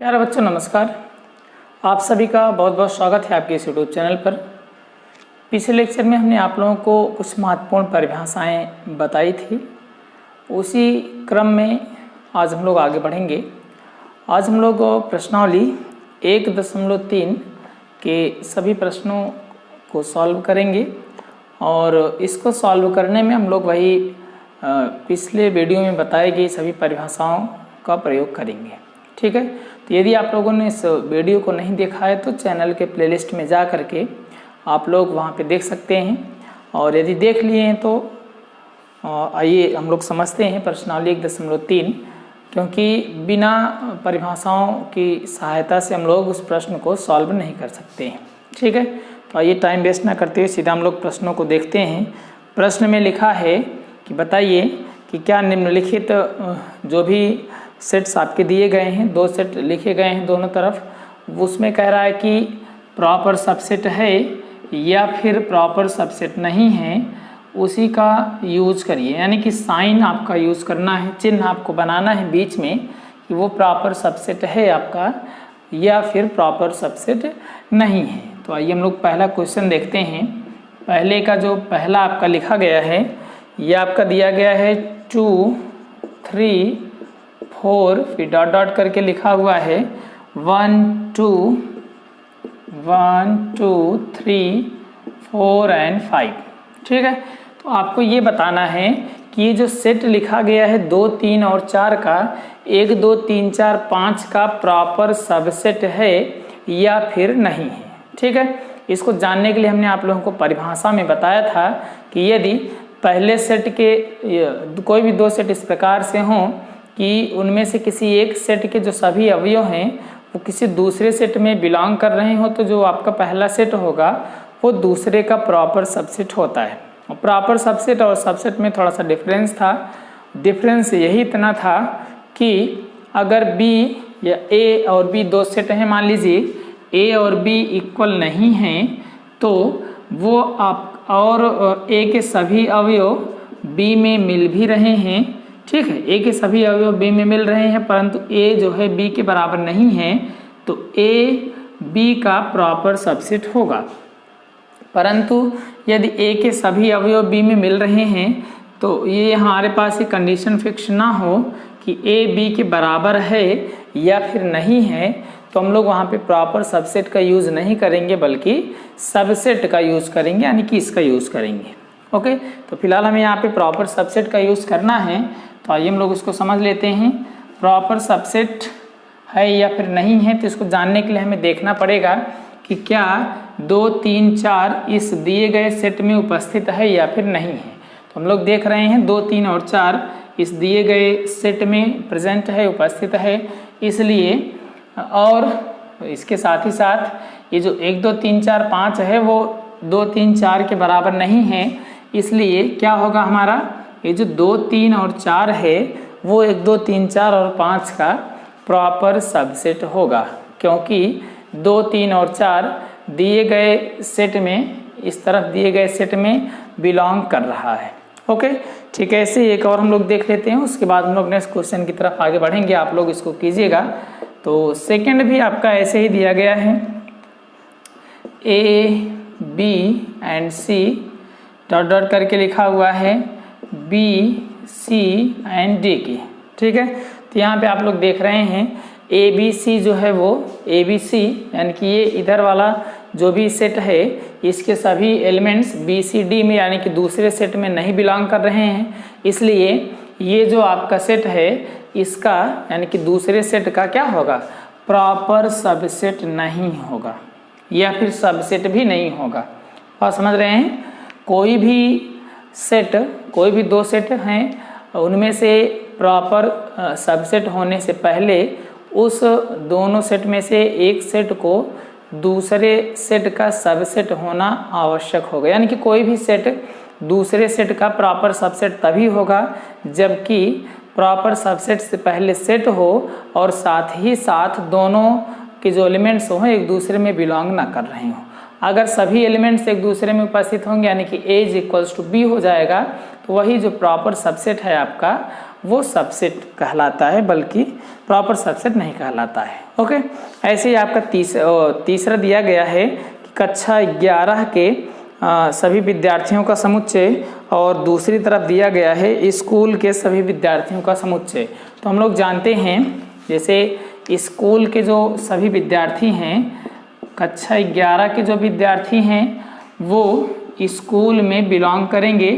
प्यारे बच्चों नमस्कार। आप सभी का बहुत बहुत स्वागत है आपके इस यूट्यूब चैनल पर। पिछले लेक्चर में हमने आप लोगों को कुछ महत्वपूर्ण परिभाषाएं बताई थी, उसी क्रम में आज हम लोग आगे बढ़ेंगे। आज हम लोग प्रश्नावली 1.3 के सभी प्रश्नों को सॉल्व करेंगे और इसको सॉल्व करने में हम लोग वही पिछले वीडियो में बताई गई सभी परिभाषाओं का प्रयोग करेंगे। ठीक है, तो यदि आप लोगों ने इस वीडियो को नहीं देखा है तो चैनल के प्लेलिस्ट में जा करके आप लोग वहां पे देख सकते हैं, और यदि देख लिए हैं तो आइए हम लोग समझते हैं प्रश्नावली 1.3, क्योंकि बिना परिभाषाओं की सहायता से हम लोग उस प्रश्न को सॉल्व नहीं कर सकते हैं। ठीक है, तो आइए टाइम वेस्ट ना करते हुए सीधा हम लोग प्रश्नों को देखते हैं। प्रश्न में लिखा है कि बताइए कि क्या निम्नलिखित जो भी सेट्स आपके दिए गए हैं, 2 सेट लिखे गए हैं दोनों तरफ, उसमें कह रहा है कि प्रॉपर सबसेट है या फिर प्रॉपर सबसेट नहीं है, उसी का यूज करिए। यानी कि साइन आपका यूज करना है, चिन्ह आपको बनाना है बीच में कि वो प्रॉपर सबसेट है आपका या फिर प्रॉपर सबसेट नहीं है। तो आइए हम लोग पहला क्वेश्चन देखते हैं। पहले का जो पहला आपका लिखा गया है, ये आपका दिया गया है 2 3 4, फिर डॉट डॉट करके लिखा हुआ है 1 2 3 4 एंड 5। ठीक है, तो आपको ये बताना है कि ये जो सेट लिखा गया है 2 3 और 4 का 1 2 3 4 5 का प्रॉपर सबसेट है या फिर नहीं है। ठीक है, इसको जानने के लिए हमने आप लोगों को परिभाषा में बताया था कि यदि पहले सेट के कोई भी 2 सेट इस प्रकार से हों कि उनमें से किसी एक सेट के जो सभी अवयव हैं वो किसी दूसरे सेट में बिलोंग कर रहे हो, तो जो आपका पहला सेट होगा वो दूसरे का प्रॉपर सबसेट होता है। और प्रॉपर सबसेट और सबसेट में थोड़ा सा डिफरेंस था। डिफरेंस यही इतना था कि अगर बी या ए और बी 2 सेट हैं, मान लीजिए ए और बी इक्वल नहीं हैं, तो वो आप और ए के सभी अवयव बी में मिल भी रहे हैं। ठीक है, ए के सभी अवयव बी में मिल रहे हैं, परंतु ए जो है बी के बराबर नहीं है, तो ए बी का प्रॉपर सबसेट होगा। परंतु यदि ए के सभी अवयव बी में मिल रहे हैं तो ये हमारे पास ये कंडीशन फिक्स ना हो कि ए बी के बराबर है या फिर नहीं है, तो हम लोग वहाँ पे प्रॉपर सबसेट का यूज़ नहीं करेंगे बल्कि सबसेट का यूज़ करेंगे, यानी कि इसका यूज़ करेंगे। ओके, तो फिलहाल हमें यहाँ पे प्रॉपर सबसेट का यूज़ करना है, तो आइए हम लोग इसको समझ लेते हैं। प्रॉपर सबसेट है या फिर नहीं है, तो इसको जानने के लिए हमें देखना पड़ेगा कि क्या 2 3 4 इस दिए गए सेट में उपस्थित है या फिर नहीं है। तो हम लोग देख रहे हैं 2 3 और 4 इस दिए गए सेट में प्रेजेंट है, उपस्थित है, इसलिए और इसके साथ ही साथ ये जो 1 2 3 4 5 है वो 2 3 4 के बराबर नहीं है, इसलिए क्या होगा हमारा ये जो 2 3 और 4 है वो 1 2 3 4 और 5 का प्रॉपर सबसेट होगा, क्योंकि 2 3 और 4 दिए गए सेट में, इस तरफ दिए गए सेट में बिलोंग कर रहा है। ओके, ठीक है, ऐसे एक और हम लोग देख लेते हैं, उसके बाद हम लोग नेक्स्ट क्वेश्चन की तरफ आगे बढ़ेंगे। आप लोग इसको कीजिएगा। तो सेकंड भी आपका ऐसे ही दिया गया है, A B and C dot dot करके लिखा हुआ है बी सी एंड डी की। ठीक है, तो यहाँ पे आप लोग देख रहे हैं ए बी सी जो है वो ए बी सी, यानी कि ये इधर वाला जो भी सेट है इसके सभी एलिमेंट्स बी सी डी में, यानी कि दूसरे सेट में नहीं बिलोंग कर रहे हैं, इसलिए ये जो आपका सेट है इसका यानी कि दूसरे सेट का क्या होगा, प्रॉपर सबसेट नहीं होगा या फिर सबसेट भी नहीं होगा। आप समझ रहे हैं, कोई भी सेट, कोई भी 2 सेट हैं, उनमें से प्रॉपर सबसेट होने से पहले उस दोनों सेट में से एक सेट को दूसरे सेट का सबसेट होना आवश्यक होगा। यानी कि कोई भी सेट दूसरे सेट का प्रॉपर सबसेट तभी होगा जबकि प्रॉपर सबसेट से पहले सेट हो और साथ ही साथ दोनों के जो एलिमेंट्स हों एक दूसरे में बिलोंग ना कर रहे हों। अगर सभी एलिमेंट्स एक दूसरे में उपस्थित होंगे यानी कि A = B हो जाएगा, तो वही जो प्रॉपर सबसेट है आपका वो सबसेट कहलाता है, बल्कि प्रॉपर सबसेट नहीं कहलाता है। ओके, ऐसे ही आपका तीसरा दिया गया है कि कक्षा 11 के सभी विद्यार्थियों का समुच्चय, और दूसरी तरफ दिया गया है स्कूल के सभी विद्यार्थियों का समुच्चय। तो हम लोग जानते हैं जैसे स्कूल के जो सभी विद्यार्थी हैं, कक्षा 11 के जो विद्यार्थी हैं वो स्कूल में बिलोंग करेंगे,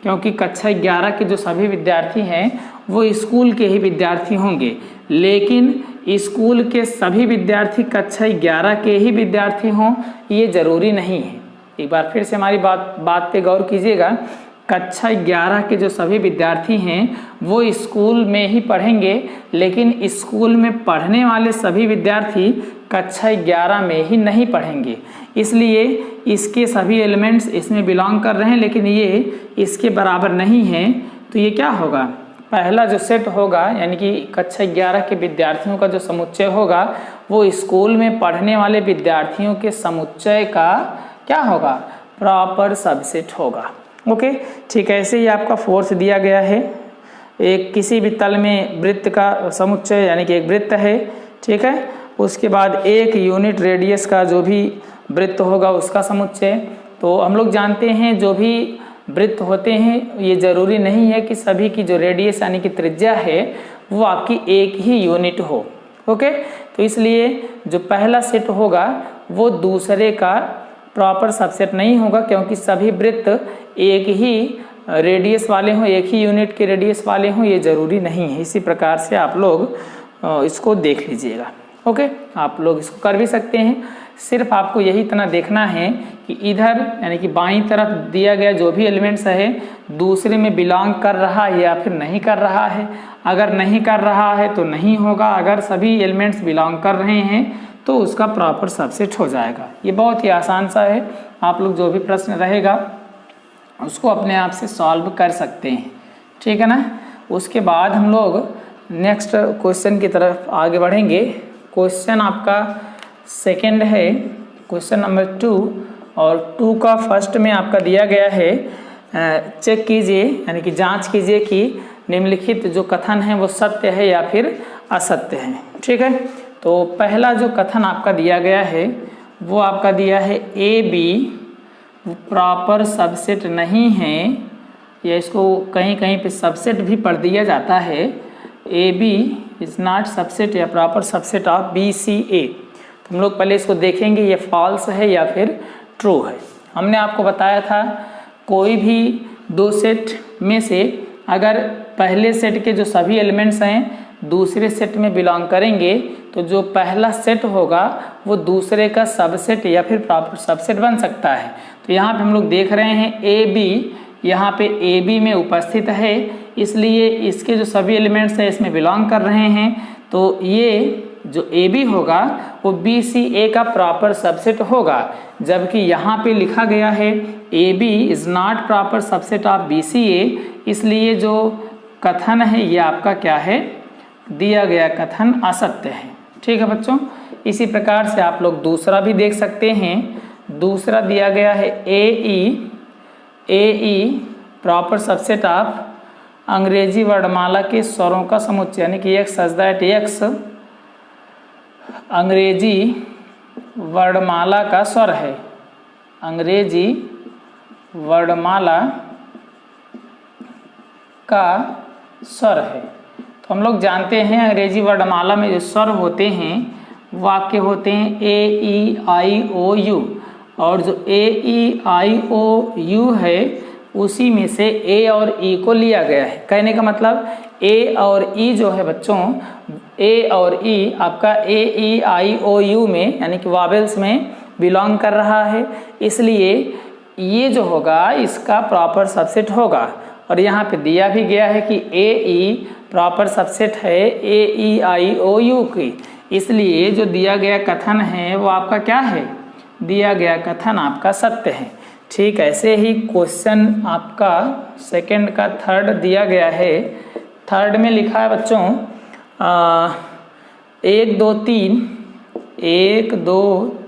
क्योंकि कक्षा 11 के जो सभी विद्यार्थी हैं वो स्कूल के ही विद्यार्थी होंगे। लेकिन स्कूल के सभी विद्यार्थी कक्षा 11 के ही विद्यार्थी हों ये ज़रूरी नहीं है। एक बार फिर से हमारी बात पे गौर कीजिएगा। कक्षा 11 के जो सभी विद्यार्थी हैं वो स्कूल में ही पढ़ेंगे, लेकिन स्कूल में पढ़ने वाले सभी विद्यार्थी कक्षा 11 में ही नहीं पढ़ेंगे। इसलिए इसके सभी एलिमेंट्स इसमें बिलोंग कर रहे हैं, लेकिन ये इसके बराबर नहीं हैं। तो ये क्या होगा, पहला जो सेट होगा यानी कि कक्षा 11 के विद्यार्थियों का जो समुच्चय होगा वो स्कूल में पढ़ने वाले विद्यार्थियों के समुच्चय का क्या होगा, प्रॉपर सबसेट होगा। ओके, ठीक है। ऐसे ही आपका फोर्थ दिया गया है, एक किसी भी तल में वृत्त का समुच्चय यानी कि एक वृत्त है, ठीक है। उसके बाद एक यूनिट रेडियस का जो भी वृत्त होगा उसका समुच्चय। तो हम लोग जानते हैं जो भी वृत्त होते हैं ये ज़रूरी नहीं है कि सभी की जो रेडियस यानी कि त्रिज्या है वो आपकी एक ही यूनिट हो। ओके, तो इसलिए जो पहला सेट होगा वो दूसरे का प्रॉपर सबसेट नहीं होगा, क्योंकि सभी वृत्त एक ही रेडियस वाले हों, एक ही यूनिट के रेडियस वाले हों ये ज़रूरी नहीं है। इसी प्रकार से आप लोग इसको देख लीजिएगा। ओके, आप लोग इसको कर भी सकते हैं। सिर्फ आपको यही इतना देखना है कि इधर यानी कि बाईं तरफ दिया गया जो भी एलिमेंट्स है दूसरे में बिलोंग कर रहा है या फिर नहीं कर रहा है। अगर नहीं कर रहा है तो नहीं होगा, अगर सभी एलिमेंट्स बिलोंग कर रहे हैं तो उसका प्रॉपर सबसेट हो जाएगा। ये बहुत ही आसान सा है, आप लोग जो भी प्रश्न रहेगा उसको अपने आप से सॉल्व कर सकते हैं, ठीक है ना। उसके बाद हम लोग नेक्स्ट क्वेश्चन की तरफ आगे बढ़ेंगे। क्वेश्चन आपका सेकंड है, क्वेश्चन नंबर 2, और 2 का फर्स्ट में आपका दिया गया है चेक कीजिए यानी कि जांच कीजिए कि निम्नलिखित जो कथन है वो सत्य है या फिर असत्य है, ठीक है। तो पहला जो कथन आपका दिया गया है वो आपका दिया है AB प्रॉपर सबसेट नहीं है, या इसको कहीं कहीं पे सबसेट भी पढ़ दिया जाता है। AB इज़ नॉट सबसेट या प्रॉपर सबसेट ऑफ BCA। तो हम लोग पहले इसको देखेंगे ये फॉल्स है या फिर ट्रू है। हमने आपको बताया था कोई भी दो सेट में से अगर पहले सेट के जो सभी एलिमेंट्स हैं दूसरे सेट में बिलोंग करेंगे तो जो पहला सेट होगा वो दूसरे का सबसेट या फिर प्रॉपर सबसेट बन सकता है। तो यहाँ पे हम लोग देख रहे हैं AB यहाँ पे AB में उपस्थित है, इसलिए इसके जो सभी एलिमेंट्स हैं इसमें बिलोंग कर रहे हैं। तो ये जो AB होगा वो BCA का प्रॉपर सबसेट होगा, जबकि यहाँ पे लिखा गया है AB is not proper subset of BCA। इसलिए जो कथन है ये आपका क्या है, दिया गया कथन असत्य है, ठीक है बच्चों। इसी प्रकार से आप लोग दूसरा भी देख सकते हैं। दूसरा दिया गया है AE प्रॉपर सबसेट ऑफ अंग्रेजी वर्णमाला के स्वरों का समुच्चय यानी कि X सच दैट X अंग्रेजी वर्णमाला का स्वर है, अंग्रेजी वर्णमाला का स्वर है। तो हम लोग जानते हैं अंग्रेजी वर्णमाला में जो स्वर होते हैं वो आपके होते हैं A-E-I-O-U, और जो A-E-I-O-U है उसी में से A और E को लिया गया है। कहने का मतलब A और E जो है बच्चों, A और E आपका A-E-I-O-U में यानी कि वॉवेल्स में बिलोंग कर रहा है, इसलिए ये जो होगा इसका प्रॉपर सबसेट होगा। और यहाँ पे दिया भी गया है कि AE प्रॉपर सबसेट है A-E-I-O-U की, इसलिए जो दिया गया कथन है वो आपका क्या है, दिया गया कथन आपका सत्य है, ठीक। ऐसे ही क्वेश्चन आपका सेकंड का थर्ड दिया गया है। थर्ड में लिखा है बच्चों 1 2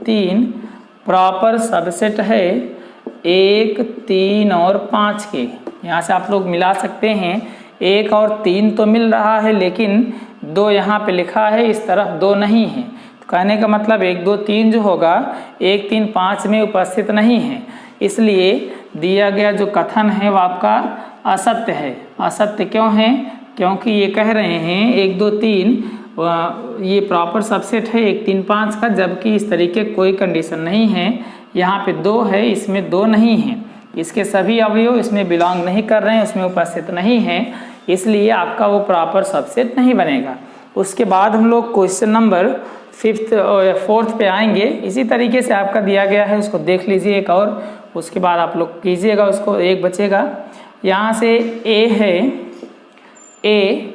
3 प्रॉपर सबसेट है 1, 3 और 5 के। यहाँ से आप लोग मिला सकते हैं, 1 और 3 तो मिल रहा है लेकिन 2 यहाँ पे लिखा है, इस तरफ 2 नहीं है। तो कहने का मतलब 1, 2, 3 जो होगा 1, 3, 5 में उपस्थित नहीं है, इसलिए दिया गया जो कथन है वो आपका असत्य है। असत्य क्यों है? क्योंकि ये कह रहे हैं 1, 2, 3 ये प्रॉपर सबसेट है 1, 3, 5 का, जबकि इस तरीके कोई कंडीशन नहीं है। यहाँ पे 2 है, इसमें 2 नहीं है, इसके सभी अवयव इसमें बिलोंग नहीं कर रहे हैं, उसमें उपस्थित नहीं है, इसलिए आपका वो प्रॉपर सबसेट नहीं बनेगा। उसके बाद हम लोग क्वेश्चन नंबर 4th पे आएंगे। इसी तरीके से आपका दिया गया है, उसको देख लीजिए एक और, उसके बाद आप लोग कीजिएगा, उसको एक बचेगा। यहाँ से ए है, A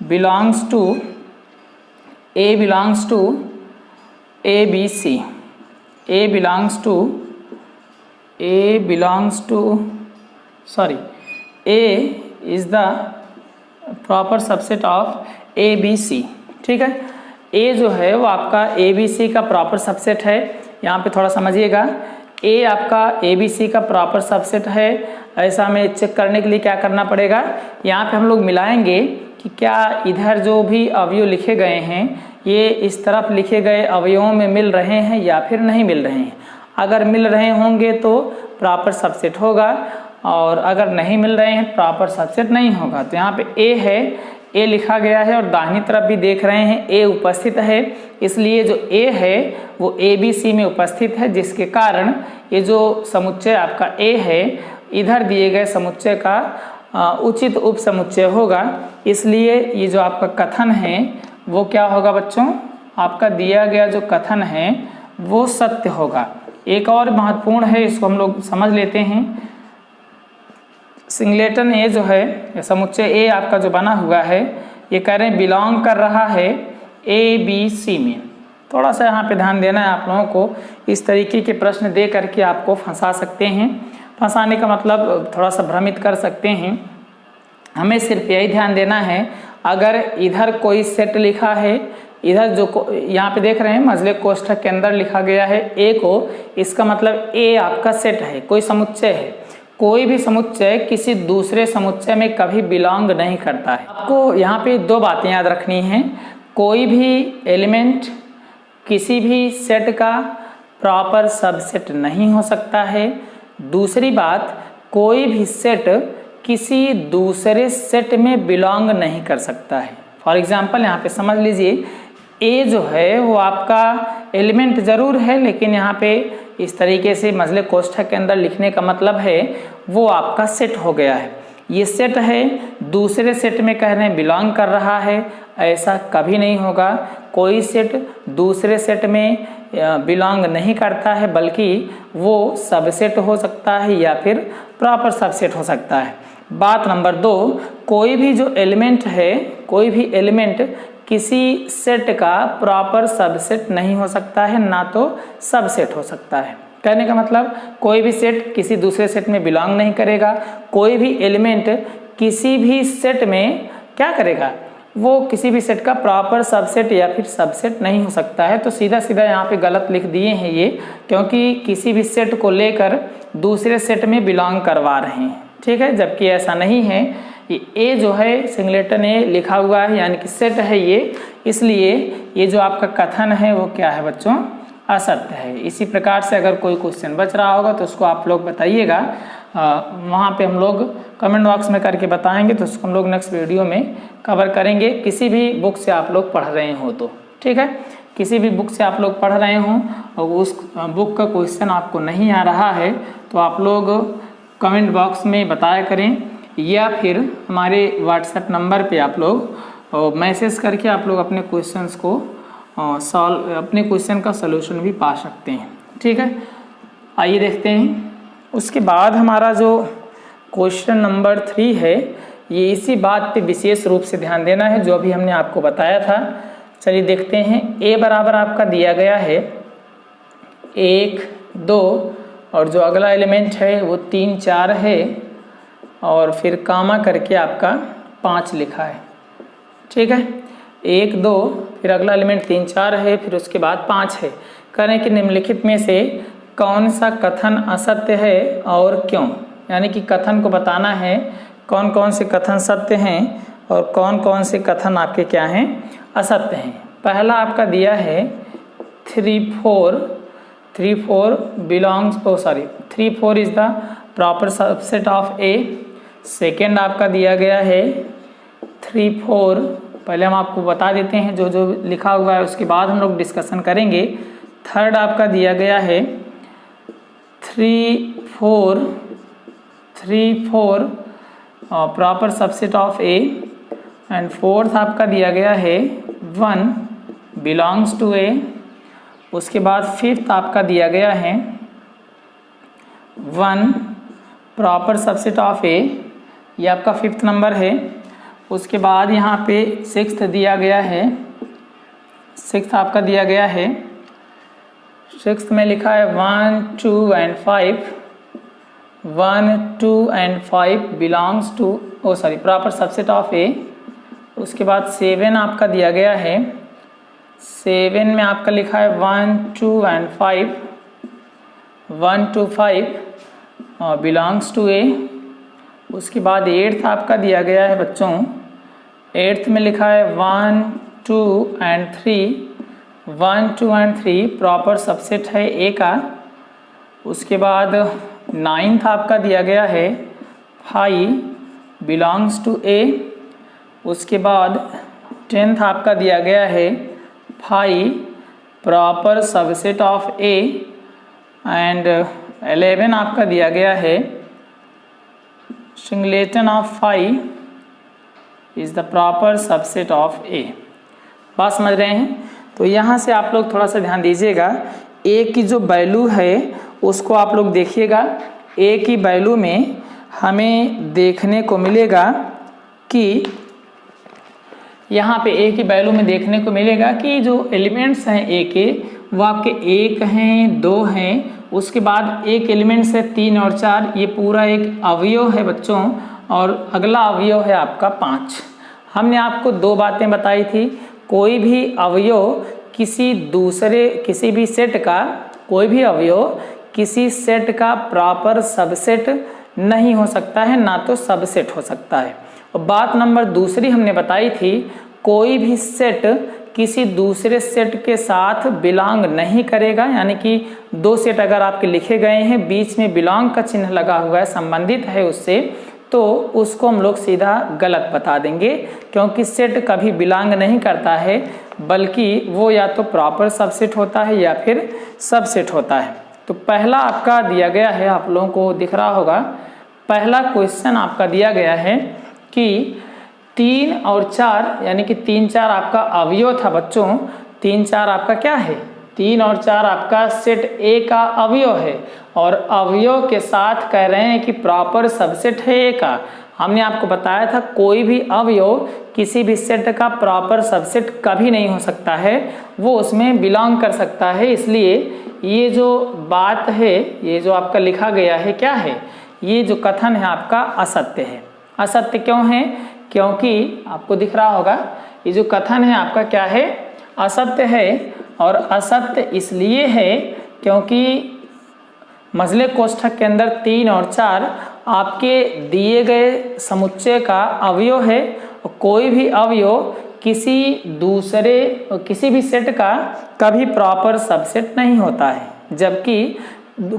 belongs to A B C, A belongs to sorry, A is the proper subset of A B C। ठीक है, A जो है वो आपका A B C का प्रॉपर सबसेट है। यहाँ पे थोड़ा समझिएगा, A आपका A B C का प्रॉपर सबसेट है। ऐसा हमें चेक करने के लिए क्या करना पड़ेगा, यहाँ पे हम लोग मिलाएंगे कि क्या इधर जो भी अवयव लिखे गए हैं ये इस तरफ लिखे गए अवयवों में मिल रहे हैं या फिर नहीं मिल रहे हैं। अगर मिल रहे होंगे तो प्रॉपर सबसेट होगा, और अगर नहीं मिल रहे हैं प्रॉपर सबसेट नहीं होगा। तो यहाँ पे ए है, ए लिखा गया है, और दाहिनी तरफ भी देख रहे हैं ए उपस्थित है, इसलिए जो ए है वो ए बी सी में उपस्थित है, जिसके कारण ये जो समुच्चय आपका ए है इधर दिए गए समुच्चय का उचित उप समुच्चय होगा। इसलिए ये जो आपका कथन है वो क्या होगा बच्चों, आपका दिया गया जो कथन है वो सत्य होगा। एक और महत्वपूर्ण है, इसको हम लोग समझ लेते हैं। सिंगलेटन ए जो है, समुच्चय ए आपका जो बना हुआ है, ये कह रहे हैं बिलोंग कर रहा है ए बी सी में। थोड़ा सा यहाँ पे ध्यान देना है आप लोगों को, इस तरीके के प्रश्न दे करके आपको फंसा सकते हैं। फंसाने का मतलब थोड़ा सा भ्रमित कर सकते हैं। हमें सिर्फ यही ध्यान देना है, अगर इधर कोई सेट लिखा है, इधर जो यहाँ पे देख रहे हैं मझले कोष्ठक के अंदर लिखा गया है ए को, इसका मतलब ए आपका सेट है, कोई समुच्चय है। कोई भी समुच्चय किसी दूसरे समुच्चय में कभी बिलोंग नहीं करता है। आपको यहाँ पे 2 बातें याद रखनी हैं। कोई भी एलिमेंट किसी भी सेट का प्रॉपर सबसेट नहीं हो सकता है। दूसरी बात, कोई भी सेट किसी दूसरे सेट में बिलोंग नहीं कर सकता है। फॉर एग्जाम्पल यहाँ पे समझ लीजिए, ए जो है वो आपका एलिमेंट जरूर है, लेकिन यहाँ पे इस तरीके से मझले कोष्ठक के अंदर लिखने का मतलब है वो आपका सेट हो गया है। ये सेट है, दूसरे सेट में कह रहे हैं बिलोंग कर रहा है, ऐसा कभी नहीं होगा। कोई सेट दूसरे सेट में बिलोंग नहीं करता है, बल्कि वो सबसेट हो सकता है या फिर प्रॉपर सबसेट हो सकता है। बात नंबर 2, कोई भी जो एलिमेंट है, कोई भी एलिमेंट किसी सेट का प्रॉपर सबसेट नहीं हो सकता है, ना तो सबसेट हो सकता है। कहने का मतलब कोई भी सेट किसी दूसरे सेट में बिलोंग नहीं करेगा। कोई भी एलिमेंट किसी भी सेट में क्या करेगा, वो किसी भी सेट का प्रॉपर सबसेट या फिर सबसेट नहीं हो सकता है। तो सीधा सीधा यहाँ पे गलत लिख दिए हैं ये, क्योंकि किसी भी सेट को लेकर दूसरे सेट में बिलोंग करवा रहे हैं। ठीक है, जबकि ऐसा नहीं है। ये ए जो है सिंगलेटन ए लिखा हुआ है, यानी कि सेट है ये, इसलिए ये जो आपका कथन है वो क्या है बच्चों, असत्य है। इसी प्रकार से अगर कोई क्वेश्चन बच रहा होगा तो उसको आप लोग बताइएगा, वहाँ पे हम लोग कमेंट बॉक्स में करके बताएंगे, तो उसको हम लोग नेक्स्ट वीडियो में कवर करेंगे। किसी भी बुक से आप लोग पढ़ रहे हो तो ठीक है, किसी भी बुक से आप लोग पढ़ रहे हों और उस बुक का क्वेश्चन आपको नहीं आ रहा है तो आप लोग कमेंट बॉक्स में बताया करें, या फिर हमारे व्हाट्सएप नंबर पे आप लोग मैसेज करके आप लोग अपने क्वेश्चंस को अपने क्वेश्चन का सलूशन भी पा सकते हैं। ठीक है, आइए देखते हैं। उसके बाद हमारा जो क्वेश्चन नंबर 3 है, ये इसी बात पे विशेष रूप से ध्यान देना है जो अभी हमने आपको बताया था। चलिए देखते हैं। ए बराबर आपका दिया गया है 1, 2 और जो अगला एलिमेंट है वो 3, 4 है, और फिर कामा करके आपका 5 लिखा है। ठीक है, 1, 2 फिर अगला एलिमेंट 3, 4 है, फिर उसके बाद 5 है। करें कि निम्नलिखित में से कौन सा कथन असत्य है और क्यों, यानी कि कथन को बताना है कौन कौन से कथन सत्य हैं और कौन कौन से कथन आपके क्या हैं, असत्य हैं। पहला आपका दिया है 3 4 belongs 3 4 is the proper subset of A. Second आपका दिया गया है 3 4, पहले हम आपको बता देते हैं जो जो लिखा हुआ है, उसके बाद हम लोग डिस्कशन करेंगे। थर्ड आपका दिया गया है 3 4 proper subset of A. And fourth आपका दिया गया है 1 बिलोंग्स टू ए। उसके बाद फिफ्थ आपका दिया गया है 1 प्रॉपर सबसेट ऑफ ए, ये आपका फिफ्थ नंबर है। उसके बाद यहाँ पे सिक्स्थ दिया गया है, सिक्स्थ आपका दिया गया है, सिक्स्थ में लिखा है 1 2 and 5, 1 2 and 5 belongs to proper subset of A. उसके बाद 7 आपका दिया गया है, 7 में आपका लिखा है 1 2 and 5, 1 2 5 बिलोंग्स टू ए। उसके बाद 8th आपका दिया गया है बच्चों, 8th में लिखा है 1 2 and 3, 1 2 and 3 प्रॉपर सबसेट है ए का। उसके बाद 9th आपका दिया गया है 5 बिलोंग्स टू ए। उसके बाद 10th आपका दिया गया है 5 proper subset of A. And 11 आपका दिया गया है singleton of 5 is the proper subset of A. बात समझ रहे हैं? तो यहाँ से आप लोग थोड़ा सा ध्यान दीजिएगा, ए की जो वैल्यू है उसको आप लोग देखिएगा। ए की वैल्यू में हमें देखने को मिलेगा कि यहाँ पे ए की वैल्यू में देखने को मिलेगा कि जो एलिमेंट्स हैं ए के वो आपके 1 हैं, 2 हैं। उसके बाद एक एलिमेंट से 3 और 4, ये पूरा एक अवयव है बच्चों, और अगला अवयव है आपका 5। हमने आपको 2 बातें बताई थी, कोई भी अवयव किसी भी सेट का, कोई भी अवयव किसी सेट का प्रॉपर सबसेट नहीं हो सकता है, ना तो सबसेट हो सकता है। और बात नंबर दूसरी हमने बताई थी, कोई भी सेट किसी दूसरे सेट के साथ बिलोंग नहीं करेगा, यानी कि 2 सेट अगर आपके लिखे गए हैं, बीच में बिलोंग का चिन्ह लगा हुआ है, संबंधित है उससे, तो उसको हम लोग सीधा गलत बता देंगे, क्योंकि सेट कभी बिलोंग नहीं करता है, बल्कि वो या तो प्रॉपर सबसेट होता है या फिर सबसेट होता है। तो पहला आपका दिया गया है, आप लोगों को दिख रहा होगा, पहला क्वेश्चन आपका दिया गया है कि 3 और 4, यानी कि 3 4 आपका अवयव था बच्चों। 3 4 आपका क्या है? 3 और 4 आपका सेट ए का अवयव है, और अवयव के साथ कह रहे हैं कि प्रॉपर सबसेट है ए का। हमने आपको बताया था कोई भी अवयव किसी भी सेट का प्रॉपर सबसेट कभी नहीं हो सकता है, वो उसमें बिलोंग कर सकता है। इसलिए ये जो बात है, ये जो आपका लिखा गया है, क्या है? ये जो कथन है आपका असत्य है। असत्य क्यों है? क्योंकि आपको दिख रहा होगा, ये जो कथन है आपका क्या है? असत्य है। और असत्य इसलिए है क्योंकि मझले कोष्ठक के अंदर 3 और 4 आपके दिए गए समुच्चय का अवयव है, और कोई भी अवयव किसी भी सेट का कभी प्रॉपर सबसेट नहीं होता है, जबकि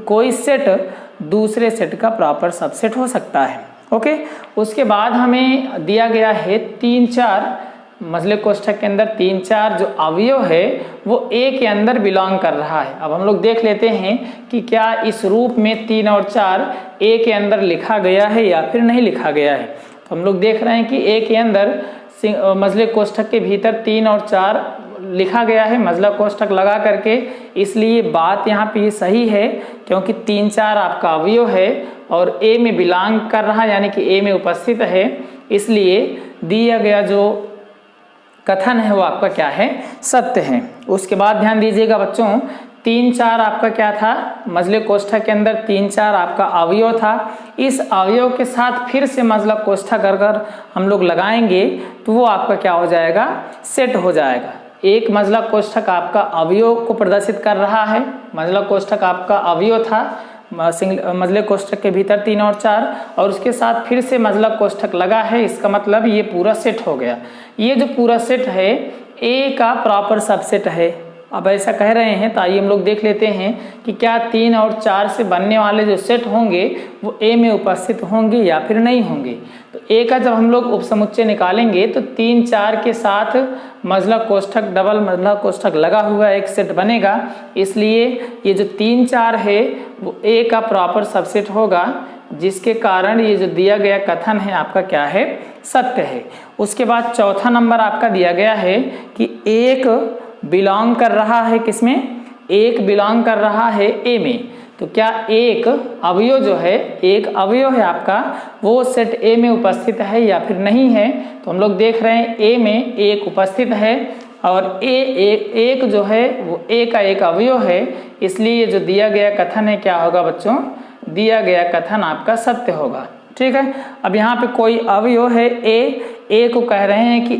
कोई सेट दूसरे सेट का प्रॉपर सबसेट हो सकता है। ओके, उसके बाद हमें दिया गया है 3 4, मझले कोष्ठक के अंदर 3 4 जो अवयव है वो ए के अंदर बिलोंग कर रहा है। अब हम लोग देख लेते हैं कि क्या इस रूप में 3 और 4 ए के अंदर लिखा गया है या फिर नहीं लिखा गया है। तो हम लोग देख रहे हैं कि ए के अंदर मझले कोष्ठक के भीतर 3 और 4 लिखा गया है, मझला कोष्ठक लगा करके। इसलिए बात यहाँ पे सही है, क्योंकि 3 4 आपका अवयव है और ए में बिलोंग कर रहा है, यानी कि ए में उपस्थित है। इसलिए दिया गया जो कथन है वो आपका क्या है? सत्य है। उसके बाद ध्यान दीजिएगा बच्चों, 3 4 आपका क्या था? मझले कोष्ठक के अंदर 3 4 आपका अवयव था। इस अवयव के साथ फिर से मझला कोष्ठक अगर हम लोग लगाएंगे तो वो आपका क्या हो जाएगा? सेट हो जाएगा। एक मजला कोष्ठक आपका अवयव को प्रदर्शित कर रहा है। मजला कोष्ठक आपका अवयव था, मजले कोष्ठक के भीतर 3 और 4, और उसके साथ फिर से मजला कोष्ठक लगा है। इसका मतलब ये पूरा सेट हो गया। ये जो पूरा सेट है ए का प्रॉपर सबसेट है। अब ऐसा कह रहे हैं तो आइए हम लोग देख लेते हैं कि क्या 3 और 4 से बनने वाले जो सेट होंगे वो ए में उपस्थित होंगे या फिर नहीं होंगे। तो ए का जब हम लोग उपसमुच्चय निकालेंगे तो 3 4 के साथ मजला कोष्ठक, डबल मजला कोष्ठक लगा हुआ एक सेट बनेगा। इसलिए ये जो 3 4 है वो ए का प्रॉपर सबसेट होगा, जिसके कारण ये जो दिया गया कथन है आपका क्या है, सत्य है। उसके बाद चौथा नंबर आपका दिया गया है कि एक बिलोंग कर रहा है किसमें, एक बिलोंग कर रहा है ए में। तो क्या एक अवयव जो है, एक अवयव है आपका, वो सेट ए में उपस्थित है या फिर नहीं है। तो हम लोग देख रहे हैं ए में एक उपस्थित है और एक जो है वो ए का एक अवयव है। इसलिए जो दिया गया कथन है क्या होगा बच्चों, दिया गया कथन आपका सत्य होगा। ठीक है। अब यहाँ पे कोई अवयव है ए को कह रहे हैं कि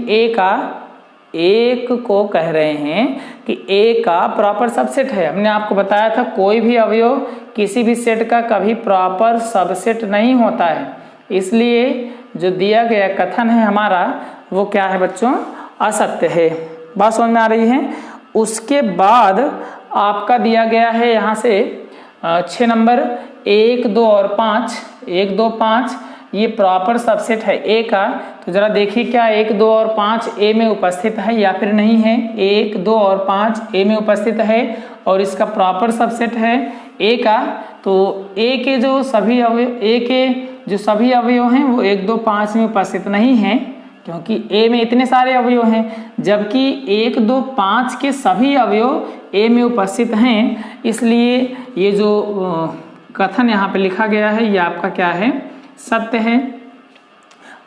एक को कह रहे हैं कि ए का प्रॉपर सबसेट है। हमने आपको बताया था कोई भी अवयव किसी भी सेट का कभी प्रॉपर सबसेट नहीं होता है। इसलिए जो दिया गया कथन है हमारा वो क्या है बच्चों, असत्य है। बात समझ में आ रही है। उसके बाद आपका दिया गया है यहाँ से 6 नंबर 1 2 और 5, 1 2 5 ये प्रॉपर सबसेट है ए का। तो जरा देखिए क्या 1 2 और 5 ए में उपस्थित है या फिर नहीं है। 1 2 और 5 ए में उपस्थित है और इसका प्रॉपर सबसेट है ए का। तो ए के जो सभी अवयव हैं वो 1 2 5 में उपस्थित नहीं हैं, क्योंकि ए में इतने सारे अवयव हैं, जबकि 1 2 5 के सभी अवयव ए में उपस्थित हैं। इसलिए ये जो कथन यहाँ पे लिखा गया है ये आपका क्या है, सत्य है।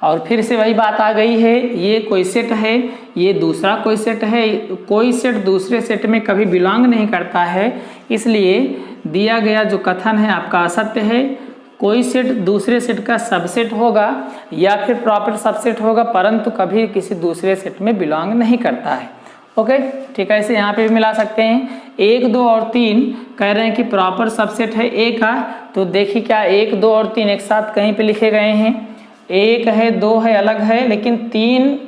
और फिर से वही बात आ गई है, ये कोई सेट है, ये दूसरा कोई सेट है। कोई सेट दूसरे सेट में कभी बिलोंग नहीं करता है। इसलिए दिया गया जो कथन है आपका असत्य है। कोई सेट दूसरे सेट का सबसेट होगा या फिर प्रॉपर सबसेट होगा, परंतु कभी किसी दूसरे सेट में बिलोंग नहीं करता है। ओके, ठीक है। ऐसे यहाँ पे भी मिला सकते हैं। 1 2 और 3 कह रहे हैं कि प्रॉपर सबसेट है ए का। तो देखिए क्या 1 2 और 3 एक साथ कहीं पे लिखे गए हैं। 1 है 2 है अलग है, लेकिन 3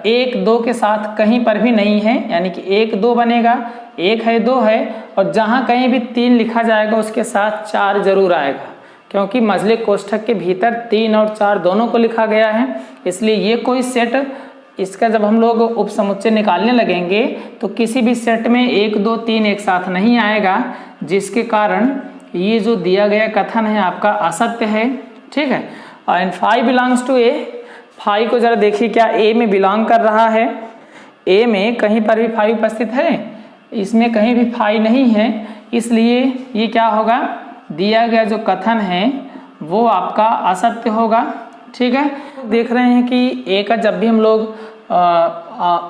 1 2 के साथ कहीं पर भी नहीं है, यानी कि 1 2 बनेगा, 1 है 2 है, और जहाँ कहीं भी 3 लिखा जाएगा उसके साथ 4 जरूर आएगा, क्योंकि मजले कोष्ठक के भीतर 3 और 4 दोनों को लिखा गया है। इसलिए ये कोई सेट, इसका जब हम लोग उपसमुच्चय निकालने लगेंगे तो किसी भी सेट में 1 2 3 एक साथ नहीं आएगा, जिसके कारण ये जो दिया गया कथन है आपका असत्य है। ठीक है। एंड 5 बिलोंग्स टू ए। 5 को जरा देखिए क्या ए में बिलोंग कर रहा है। ए में कहीं पर भी 5 उपस्थित है, इसमें कहीं भी 5 नहीं है। इसलिए ये क्या होगा, दिया गया जो कथन है वो आपका असत्य होगा। ठीक है। देख रहे हैं कि ए का जब भी हम लोग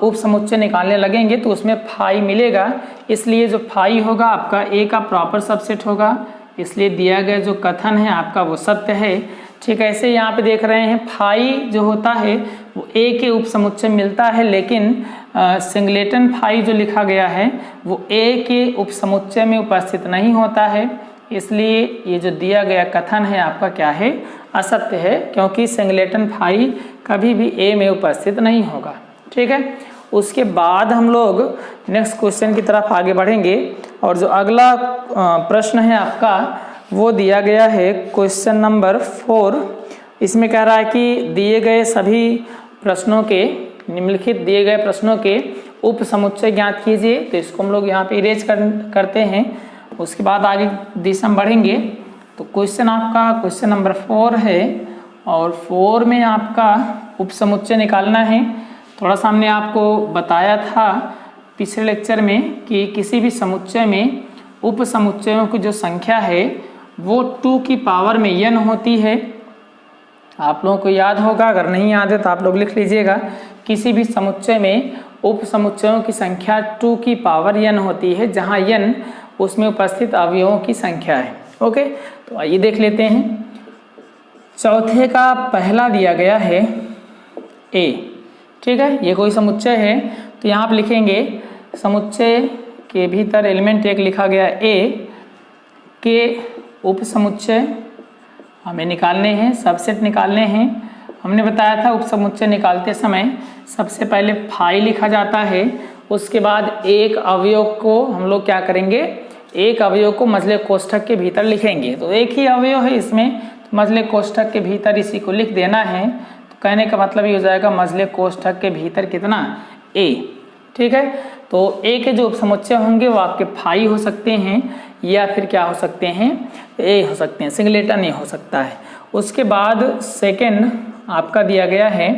उपसमुच्चय निकालने लगेंगे तो उसमें 5 मिलेगा। इसलिए जो 5 होगा आपका ए का प्रॉपर सबसेट होगा। इसलिए दिया गया जो कथन है आपका वो सत्य है। ठीक है। ऐसे यहाँ पे देख रहे हैं 5 जो होता है वो ए के उपसमुच्चय मिलता है, लेकिन सिंगलेटन 5 जो लिखा गया है वो ए के उपसमुच्चय में उपस्थित नहीं होता है। इसलिए ये जो दिया गया कथन है आपका क्या है, असत्य है, क्योंकि सिंगलेटन 5 कभी भी ए में उपस्थित नहीं होगा। ठीक है। उसके बाद हम लोग नेक्स्ट क्वेश्चन की तरफ आगे बढ़ेंगे, और जो अगला प्रश्न है आपका वो दिया गया है क्वेश्चन नंबर 4। इसमें कह रहा है कि दिए गए सभी प्रश्नों के, निम्नलिखित दिए गए प्रश्नों के उपसमुच्चय ज्ञात कीजिए। तो इसको हम लोग यहाँ पे इरेज करते हैं। उसके बाद आगे दिशा में बढ़ेंगे। तो क्वेश्चन आपका क्वेश्चन नंबर 4 है, और 4 में आपका उपसमुच्चय निकालना है। थोड़ा सा हमने आपको बताया था पिछले लेक्चर में कि किसी भी समुच्चय में उपसमुच्चयों की जो संख्या है वो 2 की पावर में n होती है। आप लोगों को याद होगा, अगर नहीं याद है तो आप लोग लिख लीजिएगा। किसी भी समुच्चय में उपसमुच्चयों की संख्या 2 की पावर n होती है, जहाँ n उसमें उपस्थित अवयवों की संख्या है। ओके, तो आइए देख लेते हैं। चौथे का पहला दिया गया है ए। ठीक है, ये कोई समुच्चय है। तो यहाँ पे लिखेंगे समुच्चय के भीतर एलिमेंट एक लिखा गया ए के उप समुच्चय हमें निकालने हैं, सबसेट निकालने हैं। हमने बताया था उप समुच्चय निकालते समय सबसे पहले फाई लिखा जाता है, उसके बाद एक अवयव को हम लोग क्या करेंगे, एक अवयव को मझले कोष्ठक के भीतर लिखेंगे। तो एक ही अवयव है इसमें, तो मझले कोष्ठक के भीतर इसी को लिख देना है। तो कहने का मतलब ये हो जाएगा मझले कोष्ठक के भीतर कितना, ए। ठीक है, तो ए के जो उपसमुच्चय होंगे वो आपके फाई हो सकते हैं या फिर क्या हो सकते हैं, ए हो सकते हैं, सिंगलेटन ए हो सकता है। उसके बाद सेकंड आपका दिया गया है,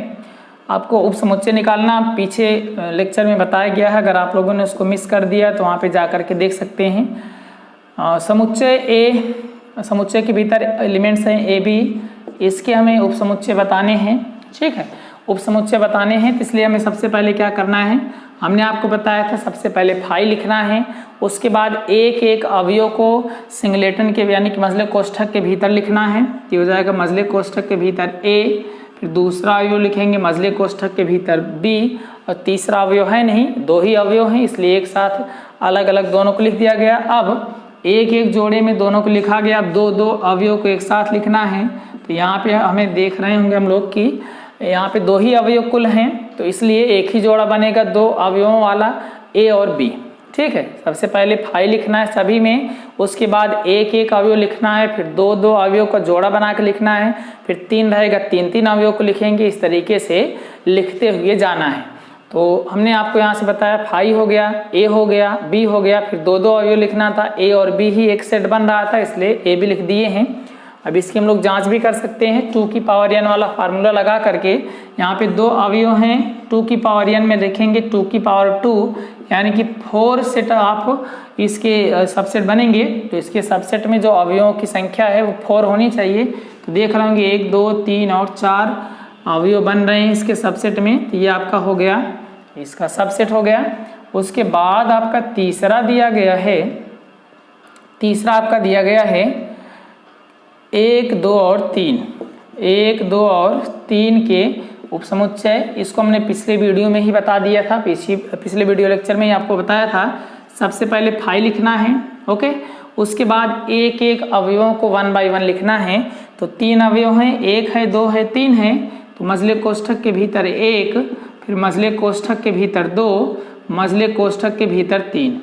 आपको उपसमुच्चय निकालना पीछे लेक्चर में बताया गया है, अगर आप लोगों ने उसको मिस कर दिया तो वहाँ पे जा कर के देख सकते हैं। समुच्चय ए, समुच्चय के भीतर एलिमेंट्स हैं ए बी, इसके हमें उपसमुच्चय बताने हैं। ठीक है, उपसमुच्चय बताने हैं, तो इसलिए हमें सबसे पहले क्या करना है, हमने आपको बताया था सबसे पहले फाई लिखना है, उसके बाद एक एक अवयव को सिंगलेटन के यानी कि मझले कोष्ठक के भीतर लिखना है। ये हो जाएगा मझले कोष्ठक के भीतर ए, फिर दूसरा अवयव लिखेंगे मझले कोष्ठक के भीतर बी, और तीसरा अवयव है नहीं, दो ही अवयव हैं इसलिए एक साथ अलग अलग दोनों को लिख दिया गया। अब एक एक जोड़े में दोनों को लिखा गया, अब दो दो अवयव को एक साथ लिखना है। तो यहाँ पे हमें देख रहे होंगे हम लोग कि यहाँ पे दो ही अवयव कुल हैं, तो इसलिए एक ही जोड़ा बनेगा दो अवयवों वाला, ए और बी। ठीक है, सबसे पहले फाई लिखना है सभी में, उसके बाद एक एक अवयव लिखना है, फिर दो दो अवयव का जोड़ा बना के लिखना है, फिर तीन रहेगा तीन तीन अवयव को लिखेंगे। इस तरीके से लिखते हुए जाना है। तो हमने आपको यहाँ से बताया फाई हो गया, ए हो गया, बी हो गया, फिर दो दो अवयव लिखना था, ए और बी ही एक सेट बन रहा था इसलिए ए भी लिख दिए हैं। अब इसकी हम लोग जांच भी कर सकते हैं 2 की पावर n वाला फार्मूला लगा करके। यहाँ पे दो अवयव हैं, 2 की पावर n में लिखेंगे 2 की पावर 2, यानी कि 4 सेट आप इसके सबसेट बनेंगे। तो इसके सबसेट में जो अवयवों की संख्या है वो 4 होनी चाहिए। तो देख रहे होंगे 1 2 3 और 4 अवयव बन रहे हैं इसके सबसेट में। तो ये आपका हो गया, इसका सबसेट हो गया। उसके बाद आपका तीसरा दिया गया है, तीसरा आपका दिया गया है 1 2 और 3, 1 2 और 3 के उपसमुच्चय। इसको हमने पिछले वीडियो में ही बता दिया था, पिछले वीडियो लेक्चर में ही आपको बताया था। सबसे पहले फाई लिखना है, ओके। उसके बाद एक एक अवयवों को 1 बाय 1 लिखना है। तो 3 अवयव हैं, 1 है 2 है 3 है, तो मझले कोष्ठक के भीतर 1, फिर मझले कोष्ठक के भीतर 2, मझले कोष्ठक के भीतर 3,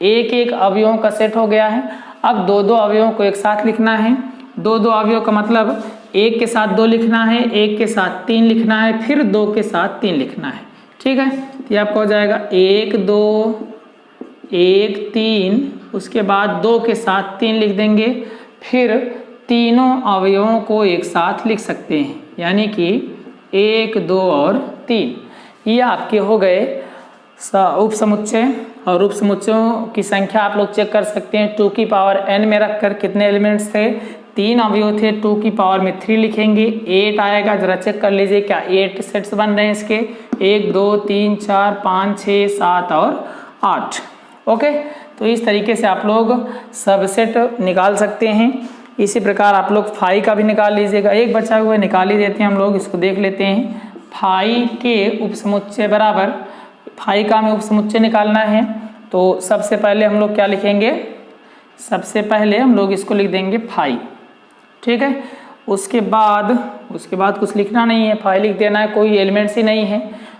एक एक अवयवों का सेट हो गया है। अब दो दो अवयवों को एक साथ लिखना है। दो दो अवयव का मतलब एक के साथ 2 लिखना है, एक के साथ 3 लिखना है, फिर 2 के साथ 3 लिखना है। ठीक है, तो ये आपका हो जाएगा 1 2 1 3, उसके बाद 2 के साथ 3 लिख देंगे, फिर तीनों अवयवों को एक साथ लिख सकते हैं, यानी कि 1 2 और 3। ये आपके हो गए उपसमुच्चय। और उपसमुच्चयों की संख्या आप लोग चेक कर सकते हैं 2 की पावर n में रखकर कितने एलिमेंट्स थे, 3 अवयव थे, 2 की पावर में 3 लिखेंगे, 8 आएगा। जरा चेक कर लीजिए क्या 8 सेट्स बन रहे हैं इसके, 1 2 3 4 5 6 7 और 8। ओके, तो इस तरीके से आप लोग सबसेट निकाल सकते हैं। इसी प्रकार आप लोग फाई का भी निकाल लीजिएगा, एक बचा हुआ निकाल ही देते हैं हम लोग, इसको देख लेते हैं। फाई के उपसमुच्चय बराबर, फाई का हमें उपसमुच्चय निकालना है। तो सबसे पहले हम लोग क्या लिखेंगे, सबसे पहले हम लोग इसको लिख देंगे फाई। ठीक है, उसके बाद कुछ लिखना नहीं है, फाई लिख देना है, कोई एलिमेंट्स ही नहीं है।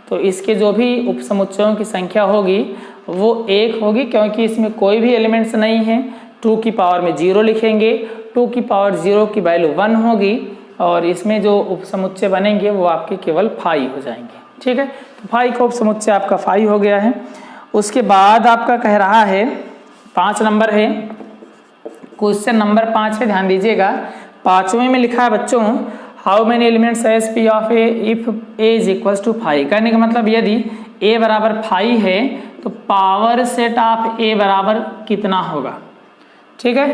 तो इसके जो भी उपसमुच्चयों की संख्या होगी वो 1 होगी, क्योंकि इसमें कोई भी एलिमेंट्स नहीं है। 2 की पावर में 0 लिखेंगे, 2 की पावर 0 की वैल्यू 1 होगी, और इसमें जो उपसमुच्चय बनेंगे वो आपके केवल फाई हो जाएंगे। ठीक है, तो फाई का उपसमुच्चय आपका फाई हो गया है। उसके बाद आपका कह रहा है 5 नंबर है, क्वेश्चन नंबर 5 है, ध्यान दीजिएगा। 5वें में लिखा है बच्चों, how many elements S P of A if A is equals to 5। कहने का मतलब यदि ए बराबर 5 है तो पावर सेट ऑफ ए बराबर कितना होगा। ठीक है,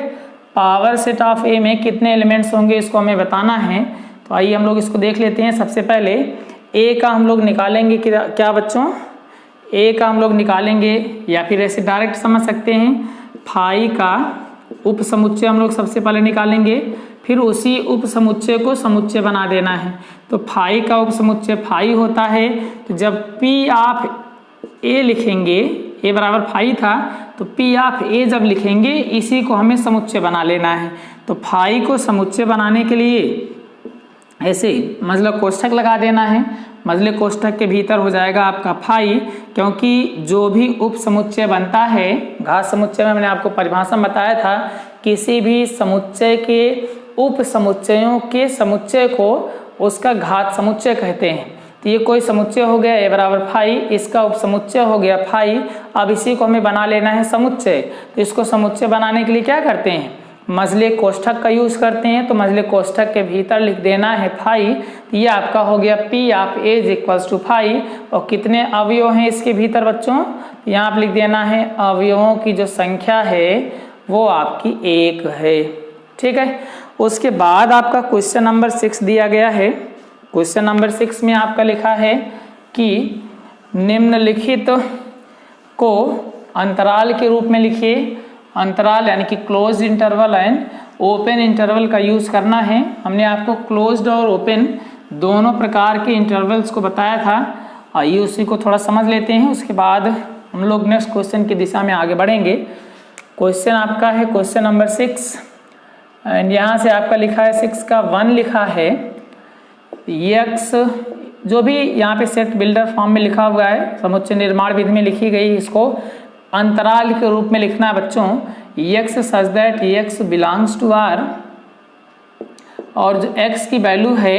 पावर सेट ऑफ ए में कितने एलिमेंट्स होंगे इसको हमें बताना है। तो आइए हम लोग इसको देख लेते हैं। सबसे पहले ए का हम लोग निकालेंगे क्या बच्चों, ए का हम लोग निकालेंगे, या फिर ऐसे डायरेक्ट समझ सकते हैं, फाई का उपसमुच्चय हम लोग सबसे पहले निकालेंगे, फिर उसी उपसमुच्चय को समुच्चय बना देना है। तो फाई का उपसमुच्चय फाई होता है। तो जब पी ऑफ ए लिखेंगे, ए बराबर 5 था, तो पी ऑफ ए जब लिखेंगे इसी को हमें समुच्चय बना लेना है। तो 5 को समुच्चय बनाने के लिए ऐसे मतलब कोष्ठक लगा देना है। मजले कोष्ठक के भीतर हो जाएगा आपका 5, क्योंकि जो भी उप समुच्चय बनता है, घात समुच्चय में मैंने आपको परिभाषा बताया था, किसी भी समुच्चय के उप समुच्चयों के समुच्चय को उसका घात समुच्चय कहते हैं। तो ये कोई समुच्चय हो गया ए बराबर 5, इसका उप समुच्चय हो गया 5। अब इसी को हमें बना लेना है समुच्चय। तो इसको समुच्चय बनाने के लिए क्या करते हैं, मजले कोष्ठक का यूज करते हैं। तो मजले कोष्ठक के भीतर लिख देना है 5। तो ये आपका हो गया P of A is equals to 5। और कितने अवयव हैं इसके भीतर बच्चों, यहाँ आप लिख देना है अवयवों की जो संख्या है वो आपकी 1 है। ठीक है, उसके बाद आपका क्वेश्चन नंबर 6 दिया गया है। क्वेश्चन नंबर 6 में आपका लिखा है कि निम्नलिखित को अंतराल के रूप में लिखिए। अंतराल यानी कि closed interval and open interval का यूज करना है। हमने आपको क्लोज्ड और ओपन दोनों प्रकार के इंटरवल्स को बताया था। आइए उसी को थोड़ा समझ लेते हैं, उसके बाद हम लोग नेक्स्ट क्वेश्चन की दिशा में आगे बढ़ेंगे। क्वेश्चन आपका है क्वेश्चन नंबर 6 एंड यहाँ से आपका लिखा है 6 का 1 लिखा है x, जो भी यहाँ पे सेट बिल्डर फॉर्म में लिखा हुआ है, समुच्चय निर्माण विधि में लिखी गई, इसको अंतराल के रूप में लिखना है बच्चों। x such that x belongs to R, और जो x की वैल्यू है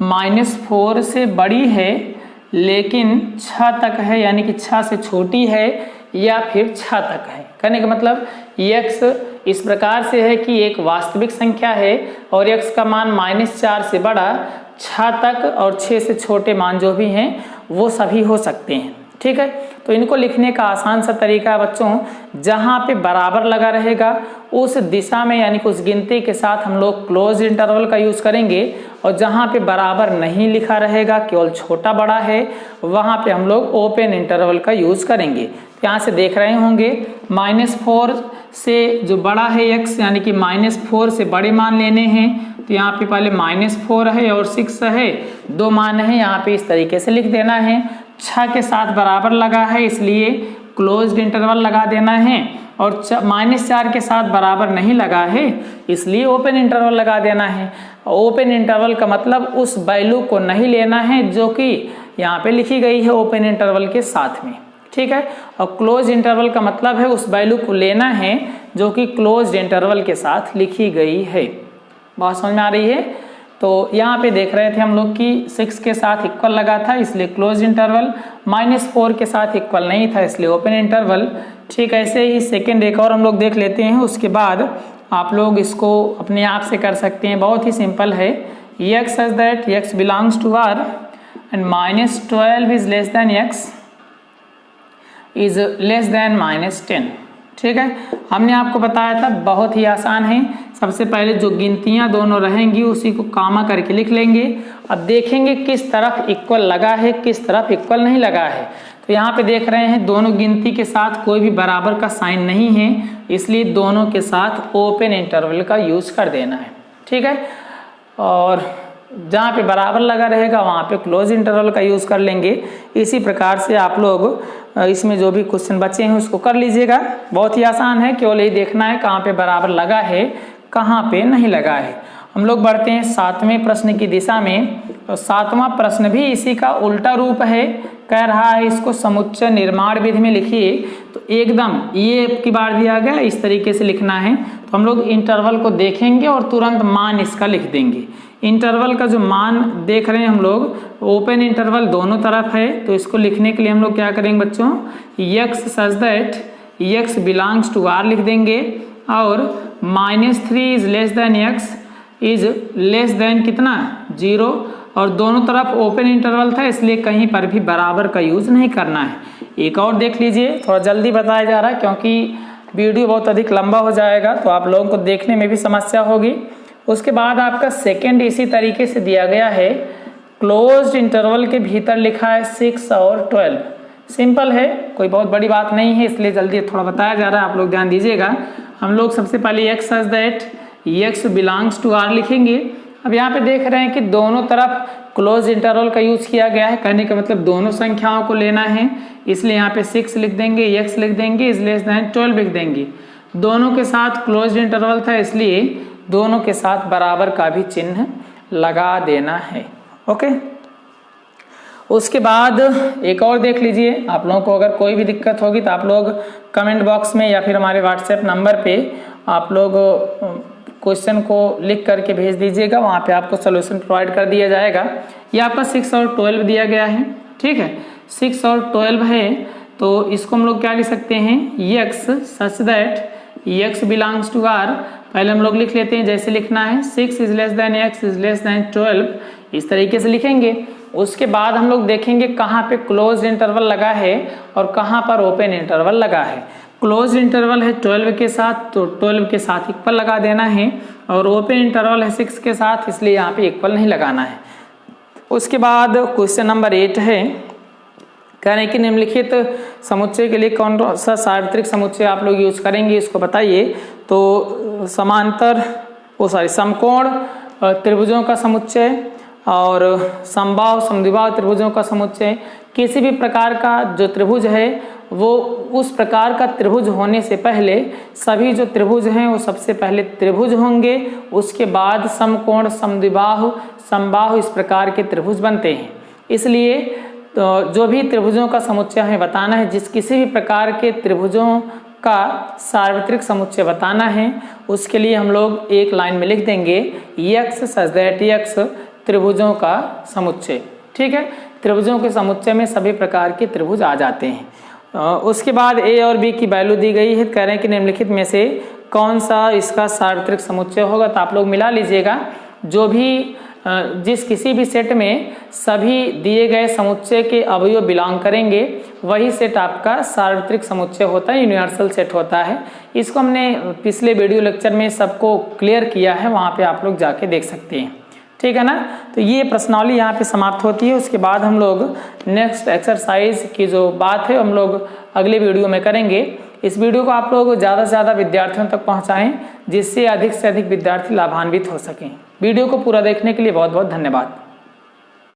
-4 से बड़ी है लेकिन 6 तक है, यानी कि 6 से छोटी है या फिर 6 तक है। कहने का मतलब x इस प्रकार से है कि एक वास्तविक संख्या है और x का मान -4 से बड़ा, 6 तक और 6 से छोटे मान जो भी हैं वो सभी हो सकते हैं। ठीक है, तो इनको लिखने का आसान सा तरीका है बच्चों, जहाँ पे बराबर लगा रहेगा उस दिशा में यानी कि उस गिनती के साथ हम लोग क्लोज इंटरवल का यूज करेंगे, और जहाँ पे बराबर नहीं लिखा रहेगा, केवल छोटा बड़ा है, वहाँ पे हम लोग ओपन इंटरवल का यूज करेंगे। यहाँ से देख रहे होंगे -4 से जो बड़ा है x, यानी कि -4 से बड़े मान लेने हैं। तो यहाँ पे पहले -4 है और 6 है, 2 मान है, यहाँ पे इस तरीके से लिख देना है। 6 के साथ बराबर लगा है इसलिए क्लोज्ड इंटरवल लगा देना है, और -4 के साथ बराबर नहीं लगा है इसलिए ओपन इंटरवल लगा देना है। ओपन इंटरवल का मतलब उस वैल्यू को नहीं लेना है जो कि यहाँ पे लिखी गई है ओपन इंटरवल के साथ में। ठीक है, और क्लोज इंटरवल का मतलब है उस वैल्यू को लेना है जो कि क्लोज्ड इंटरवल के साथ लिखी गई है। बात समझ में आ रही है? तो यहाँ पे देख रहे थे हम लोग कि 6 के साथ इक्वल लगा था इसलिए क्लोज इंटरवल, -4 के साथ इक्वल नहीं था इसलिए ओपन इंटरवल। ठीक, ऐसे ही सेकेंड एक और हम लोग देख लेते हैं, उसके बाद आप लोग इसको अपने आप से कर सकते हैं। बहुत ही सिंपल है। x such that x belongs to R and -12 is less than x is less than -10। ठीक है, हमने आपको बताया था बहुत ही आसान है। सबसे पहले जो गिनतियां दोनों रहेंगी उसी को कामा करके लिख लेंगे। अब देखेंगे किस तरफ इक्वल लगा है किस तरफ इक्वल नहीं लगा है। तो यहाँ पे देख रहे हैं दोनों गिनती के साथ कोई भी बराबर का साइन नहीं है, इसलिए दोनों के साथ ओपन इंटरवल का यूज कर देना है। ठीक है, और जहाँ पे बराबर लगा रहेगा वहाँ पे क्लोज इंटरवल का यूज कर लेंगे। इसी प्रकार से आप लोग इसमें जो भी क्वेश्चन बचे हैं उसको कर लीजिएगा। बहुत ही आसान है, केवल यही देखना है कहाँ पे बराबर लगा है कहाँ पे नहीं लगा है। हम लोग बढ़ते हैं 7वें प्रश्न की दिशा में। तो 7वां प्रश्न भी इसी का उल्टा रूप है। कह रहा है इसको समुच्चय निर्माण विधि में लिखिए। तो एकदम ये की बार दिया गया इस तरीके से लिखना है। तो हम लोग इंटरवल को देखेंगे और तुरंत मान इसका लिख देंगे। इंटरवल का जो मान देख रहे हैं हम लोग ओपन इंटरवल दोनों तरफ है, तो इसको लिखने के लिए हम लोग क्या करेंगे बच्चों, x such that x belongs to R लिख देंगे, और -3 is less than x is less than कितना 0, और दोनों तरफ ओपन इंटरवल था इसलिए कहीं पर भी बराबर का यूज नहीं करना है। एक और देख लीजिए, थोड़ा जल्दी बताया जा रहा है क्योंकि वीडियो बहुत अधिक लंबा हो जाएगा तो आप लोगों को देखने में भी समस्या होगी। उसके बाद आपका सेकेंड इसी तरीके से दिया गया है। क्लोज्ड इंटरवल के भीतर लिखा है 6 और 12। सिंपल है, कोई बहुत बड़ी बात नहीं है, इसलिए जल्दी थोड़ा बताया जा रहा है, आप लोग ध्यान दीजिएगा। हम लोग सबसे पहले x such that x belongs to R लिखेंगे, अब यहाँ पे देख रहे हैं कि दोनों तरफ क्लोज इंटरवल का यूज किया गया है, कहने का मतलब दोनों संख्याओं को लेना है, इसलिए यहाँ पे 6 लिख देंगे, x लिख देंगे, इज लेस देन 12 लिख देंगे। दोनों के साथ क्लोज इंटरवल था इसलिए दोनों के साथ बराबर का भी चिन्ह लगा देना है। ओके, उसके बाद एक और देख लीजिए, आप लोगों को अगर कोई भी दिक्कत होगी तो आप लोग कमेंट बॉक्स में या फिर हमारे व्हाट्सएप नंबर पे आप लोग क्वेश्चन को लिख करके भेज दीजिएगा, वहाँ पे आपको सोल्यूशन प्रोवाइड कर दिया जाएगा। ये आपका 6 और 12 दिया गया है, ठीक है, 6 और 12 है तो इसको हम लोग क्या लिख सकते हैं, x such that x belongs to r। पहले हम लोग लिख लेते हैं जैसे लिखना है, 6 is less than x is less then 12, इस तरीके से लिखेंगे। उसके बाद हम लोग देखेंगे कहाँ पे क्लोज इंटरवल लगा है और कहाँ पर ओपन इंटरवल लगा है। क्लोज इंटरवल है 12 के साथ तो 12 के साथ इक्वल लगा देना है, और ओपन इंटरवल है 6 के साथ, इसलिए यहाँ पे इक्वल नहीं लगाना है। उसके बाद क्वेश्चन नंबर 8 है, कह रहे हैं कि निम्नलिखित समुच्चय के लिए कौन सा सार्वत्रिक समुच्चय आप लोग यूज करेंगे, इसको बताइए। तो समकोण त्रिभुजों का समुच्चय और समबाहु समद्विबाहु त्रिभुजों का समुच्चय। किसी भी प्रकार का जो त्रिभुज है वो उस प्रकार का त्रिभुज होने से पहले सभी जो त्रिभुज हैं वो सबसे पहले त्रिभुज होंगे, उसके बाद समकोण समद्विबाहु समबाहु इस प्रकार के त्रिभुज बनते हैं। इसलिए तो जो भी त्रिभुजों का समुच्चय हमें बताना है, जिस किसी भी प्रकार के त्रिभुजों का सार्वत्रिक समुच्चय बताना है, उसके लिए हम लोग एक लाइन में लिख देंगे x सच दैट x त्रिभुजों का समुच्चय। ठीक है, त्रिभुजों के समुच्चय में सभी प्रकार के त्रिभुज आ जाते हैं। उसके बाद a और b की वैल्यू दी गई है, कह रहे हैं कि निम्नलिखित में से कौन सा इसका सार्वत्रिक समुच्चय होगा, तो आप लोग मिला लीजिएगा। जो भी जिस किसी भी सेट में सभी दिए गए समुच्चय के अवयव बिलोंग करेंगे वही सेट आपका सार्वत्रिक समुच्चय होता है, यूनिवर्सल सेट होता है। इसको हमने पिछले वीडियो लेक्चर में सबको क्लियर किया है, वहाँ पे आप लोग जाके देख सकते हैं। ठीक है ना, तो ये प्रश्नावली यहाँ पे समाप्त होती है। उसके बाद हम लोग नेक्स्ट एक्सरसाइज की जो बात है हम लोग अगले वीडियो में करेंगे। इस वीडियो को आप लोग ज़्यादा से ज़्यादा विद्यार्थियों तक पहुँचाएँ, जिससे अधिक से अधिक विद्यार्थी लाभान्वित हो सकें। वीडियो को पूरा देखने के लिए बहुत बहुत धन्यवाद।